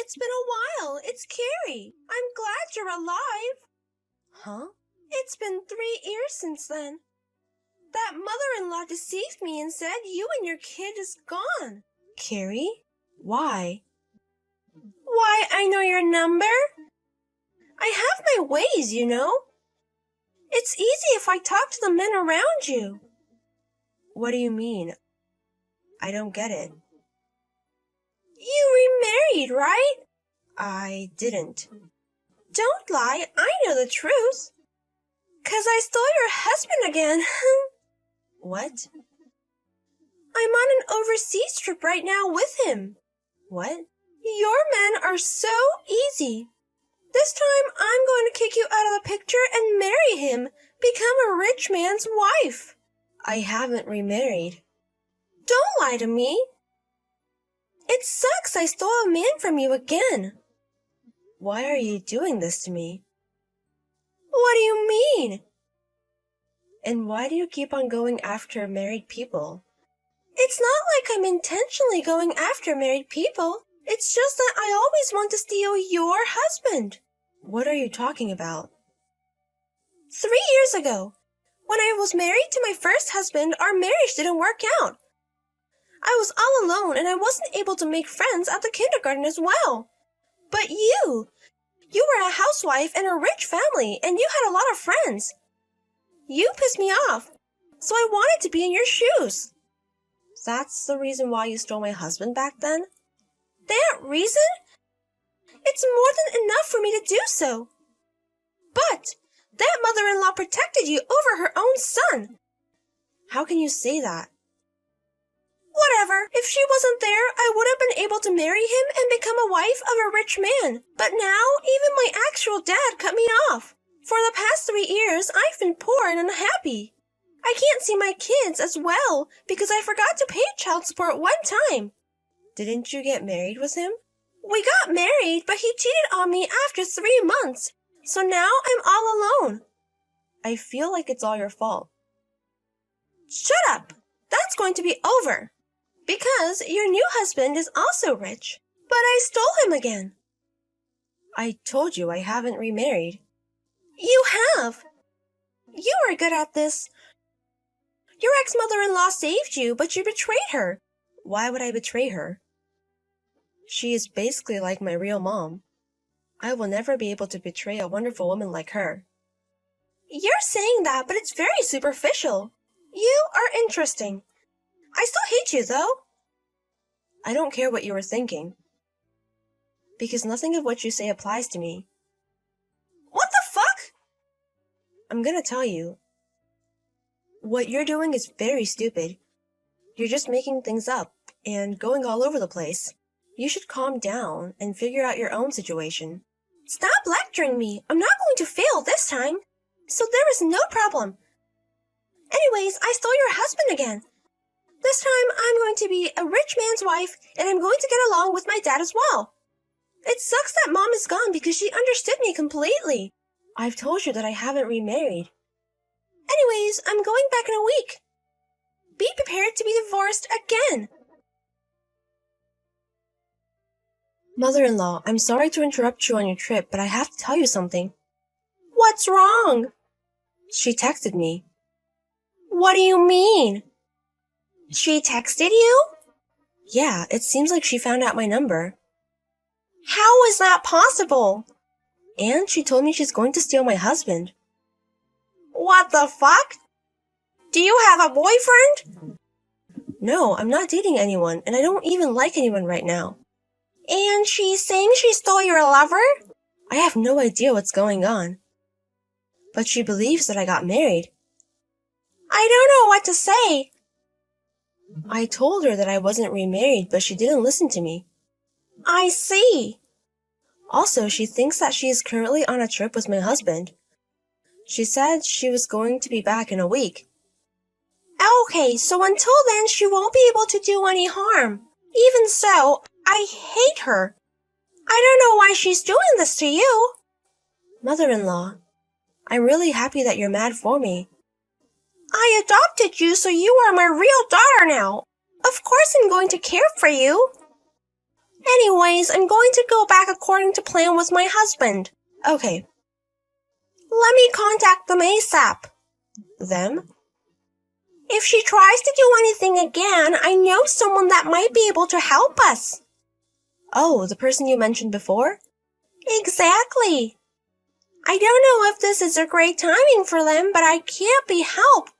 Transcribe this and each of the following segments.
It's been a while. It's Carrie. I'm glad you're alive. Huh? It's been 3 years since then. That mother-in-law deceived me and said you and your kid is gone. Carrie? Why? Why, I know your number. I have my ways, you know. It's easy if I talk to the men around you. What do you mean? I don't get it. You remarried, right? I didn't. Don't lie, I know the truth. 'Cause I stole your husband again. What? I'm on an overseas trip right now with him. What? Your men are so easy. This time I'm going to kick you out of the picture and marry him, become a rich man's wife. I haven't remarried. Don't lie to me. It sucks I stole a man from you again. Why are you doing this to me? What do you mean? And why do you keep on going after married people? It's not like I'm intentionally going after married people. It's just that I always want to steal your husband. What are you talking about? 3 years ago, when I was married to my first husband, our marriage didn't work out. I was all alone and I wasn't able to make friends at the kindergarten as well. But you were a housewife in a rich family and you had a lot of friends. You pissed me off, so I wanted to be in your shoes. That's the reason why you stole my husband back then? That reason? It's more than enough for me to do so. But that mother-in-law protected you over her own son. How can you say that? Whatever. If she wasn't there, I would have been able to marry him and become a wife of a rich man. But now, even my actual dad cut me off. For the past 3 years, I've been poor and unhappy. I can't see my kids as well because I forgot to pay child support one time. Didn't you get married with him? We got married, but he cheated on me after 3 months. So now I'm all alone. I feel like it's all your fault. Shut up! That's going to be over. Because your new husband is also rich. But I stole him again. I told you I haven't remarried. You have. You are good at this. Your ex-mother-in-law saved you, but you betrayed her. Why would I betray her? She is basically like my real mom. I will never be able to betray a wonderful woman like her. You're saying that, but it's very superficial. You are interesting. I still hate you, though. I don't care what you were thinking. Because nothing of what you say applies to me. What the fuck? I'm gonna tell you. What you're doing is very stupid. You're just making things up and going all over the place. You should calm down and figure out your own situation. Stop lecturing me. I'm not going to fail this time. So there is no problem. Anyways, I stole your husband again. This time, I'm going to be a rich man's wife, and I'm going to get along with my dad as well. It sucks that Mom is gone because she understood me completely. I've told you that I haven't remarried. Anyways, I'm going back in a week. Be prepared to be divorced again. Mother-in-law, I'm sorry to interrupt you on your trip, but I have to tell you something. What's wrong? She texted me. What do you mean? She texted you? Yeah, it seems like she found out my number. How is that possible? And she told me she's going to steal my husband. What the fuck? Do you have a boyfriend? No, I'm not dating anyone, and I don't even like anyone right now. And she's saying she stole your lover? I have no idea what's going on. But she believes that I got married. I don't know what to say. I told her that I wasn't remarried, but she didn't listen to me. I see. Also, she thinks that she is currently on a trip with my husband. She said she was going to be back in a week. Okay, so until then she won't be able to do any harm. Even so, I hate her. I don't know why she's doing this to you. Mother-in-law, I'm really happy that you're mad for me. I adopted you, so you are my real daughter now. Of course I'm going to care for you. Anyways, I'm going to go back according to plan with my husband. Okay. Let me contact them ASAP. Them? If she tries to do anything again, I know someone that might be able to help us. Oh, the person you mentioned before? Exactly. I don't know if this is a great timing for them, but I can't be helped.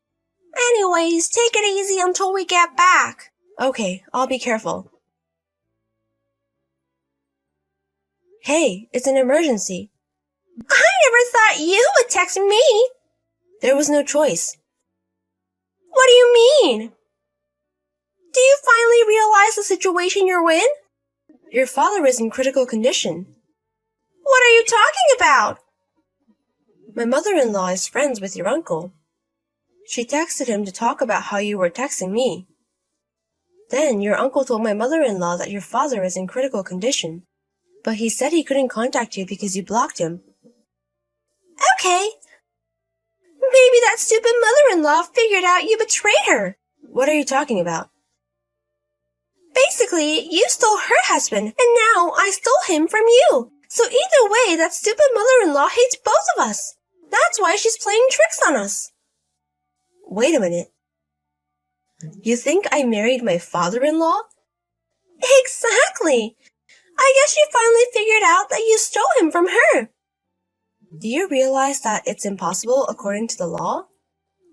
Anyways, take it easy until we get back. Okay, I'll be careful. Hey, it's an emergency. I never thought you would text me. There was no choice. What do you mean? Do you finally realize the situation you're in? Your father is in critical condition. What are you talking about? My mother-in-law is friends with your uncle. She texted him to talk about how you were texting me. Then your uncle told my mother-in-law that your father is in critical condition, but he said he couldn't contact you because you blocked him. Okay. Maybe that stupid mother-in-law figured out you betrayed her. What are you talking about? Basically, you stole her husband, and now I stole him from you. So either way, that stupid mother-in-law hates both of us. That's why she's playing tricks on us. Wait a minute. You think I married my father-in-law? Exactly. I guess she finally figured out that you stole him from her. Do you realize that it's impossible according to the law?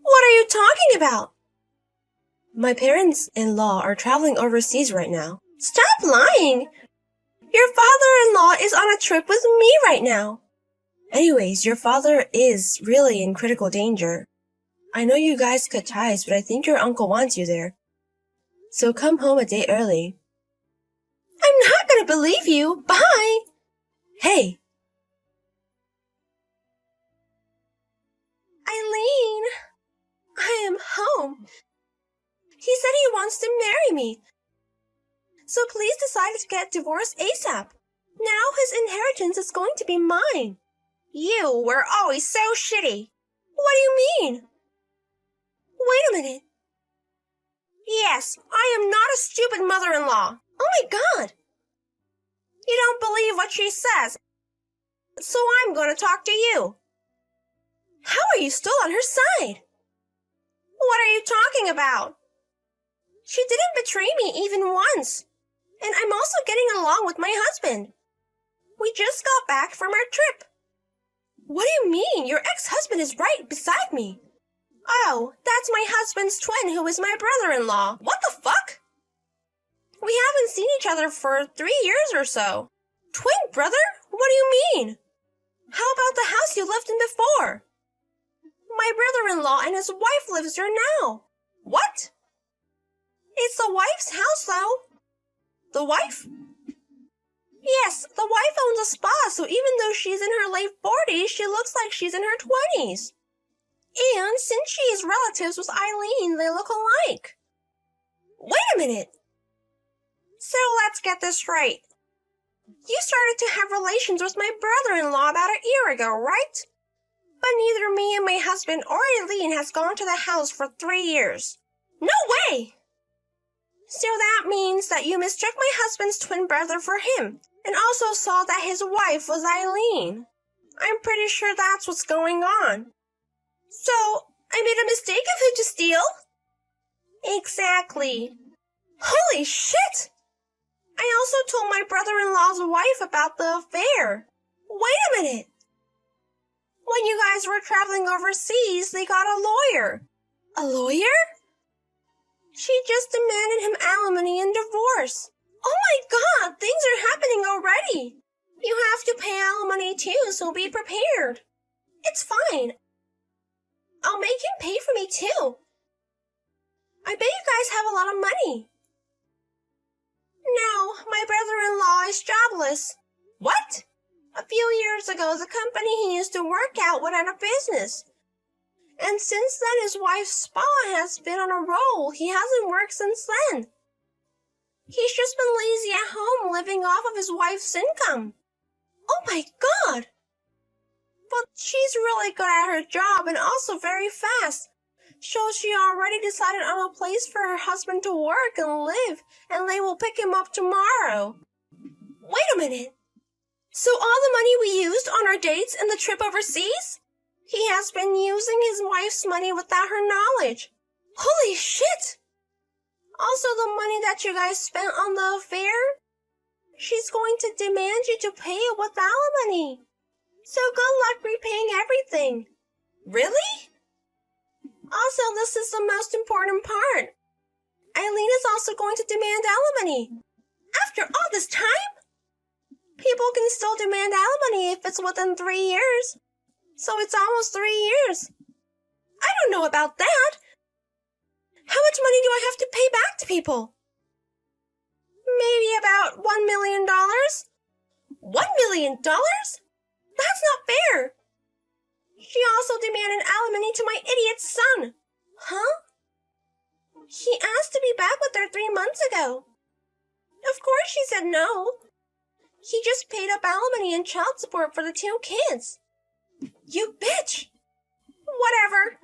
What are you talking about? My parents-in-law are traveling overseas right now. Stop lying! Your father-in-law is on a trip with me right now. Anyways, your father is really in critical danger. I know you guys cut ties, but I think your uncle wants you there. So come home a day early. I'm not gonna believe you. Bye! Hey! Eileen! I am home. He said he wants to marry me. So please decide to get divorced ASAP. Now his inheritance is going to be mine. You were always so shitty. What do you mean? Wait a minute. Yes, I am not a stupid mother-in-law. Oh my god. You don't believe what she says. So I'm going to talk to you. How are you still on her side? What are you talking about? She didn't betray me even once. And I'm also getting along with my husband. We just got back from our trip. What do you mean? Your ex-husband is right beside me. Oh, that's my husband's twin who is my brother-in-law. What the fuck? We haven't seen each other for 3 years or so. Twin brother? What do you mean? How about the house you lived in before? My brother-in-law and his wife lives there now. What? It's the wife's house, though. The wife? Yes, the wife owns a spa, so even though she's in her late 40s, she looks like she's in her 20s. And since she is relatives with Eileen, they look alike. Wait a minute. So let's get this straight. You started to have relations with my brother-in-law about a year ago, right? But neither me and my husband or Eileen has gone to the house for 3 years. No way! So that means that you mistook my husband's twin brother for him, and also saw that his wife was Eileen. I'm pretty sure that's what's going on. So, I made a mistake of who to steal? Exactly. Holy shit! I also told my brother-in-law's wife about the affair. Wait a minute! When you guys were traveling overseas, they got a lawyer. A lawyer? She just demanded him alimony and divorce. Oh my god, things are happening already. You have to pay alimony too, so be prepared. It's fine. I'll make him pay for me too. I bet you guys have a lot of money. No, my brother-in-law is jobless. What? A few years ago, the company he used to work at went out of business. And since then, his wife's spa has been on a roll. He hasn't worked since then. He's just been lazy at home, living off of his wife's income. Oh my god! But she's really good at her job and also very fast. So she already decided on a place for her husband to work and live, and they will pick him up tomorrow. Wait a minute. So all the money we used on our dates and the trip overseas? He has been using his wife's money without her knowledge. Holy shit! Also the money that you guys spent on the affair? She's going to demand you to pay it with alimony. So good luck repaying everything. Really? Also, this is the most important part. Eileen is also going to demand alimony. After all this time? People can still demand alimony if it's within 3 years. So it's almost 3 years. I don't know about that. How much money do I have to pay back to people? Maybe about $1 million? $1 million? That's not fair. She also demanded alimony to my idiot son. Huh? He asked to be back with her 3 months ago. Of course she said no. He just paid up alimony and child support for the 2 kids. You bitch! Whatever.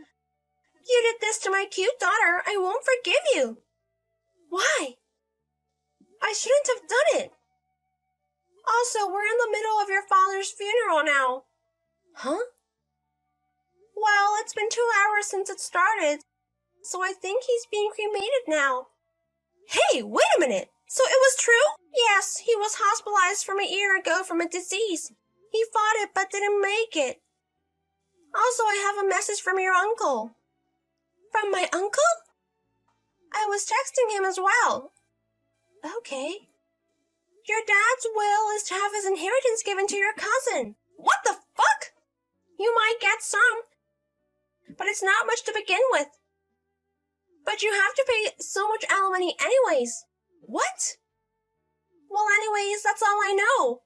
You did this to my cute daughter. I won't forgive you. Why? I shouldn't have done it. Also, we're in the middle of your father's funeral now. Huh? Well, it's been 2 hours since it started, so I think he's being cremated now. Hey, wait a minute! So it was true? Yes, he was hospitalized from a year ago from a disease. He fought it but didn't make it. Also, I have a message from your uncle. From my uncle? I was texting him as well. Okay. Your dad's will is to have his inheritance given to your cousin. What the fuck? You might get some, but it's not much to begin with. But you have to pay so much alimony anyways. What? Well, anyways, that's all I know.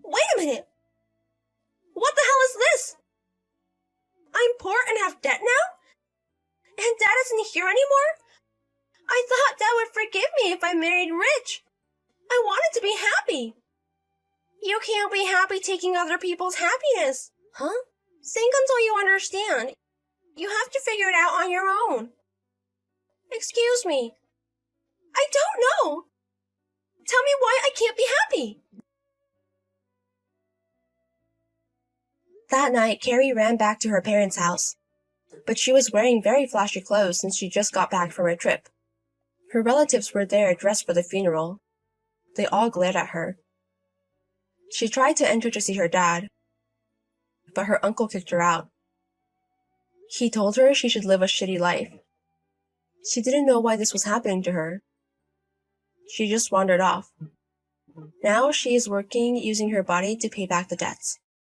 Wait a minute. What the hell is this? I'm poor and have debt now? And Dad isn't here anymore? I thought Dad would forgive me if I married rich. I wanted to be happy. You can't be happy taking other people's happiness. Huh? Think until you understand. You have to figure it out on your own. Excuse me. I don't know. Tell me why I can't be happy. That night, Carrie ran back to her parents' house. But she was wearing very flashy clothes since she just got back from her trip. Her relatives were there dressed for the funeral. They all glared at her. She tried to enter to see her dad, but her uncle kicked her out. He told her she should live a shitty life. She didn't know why this was happening to her. She just wandered off. Now she is working using her body to pay back the debts.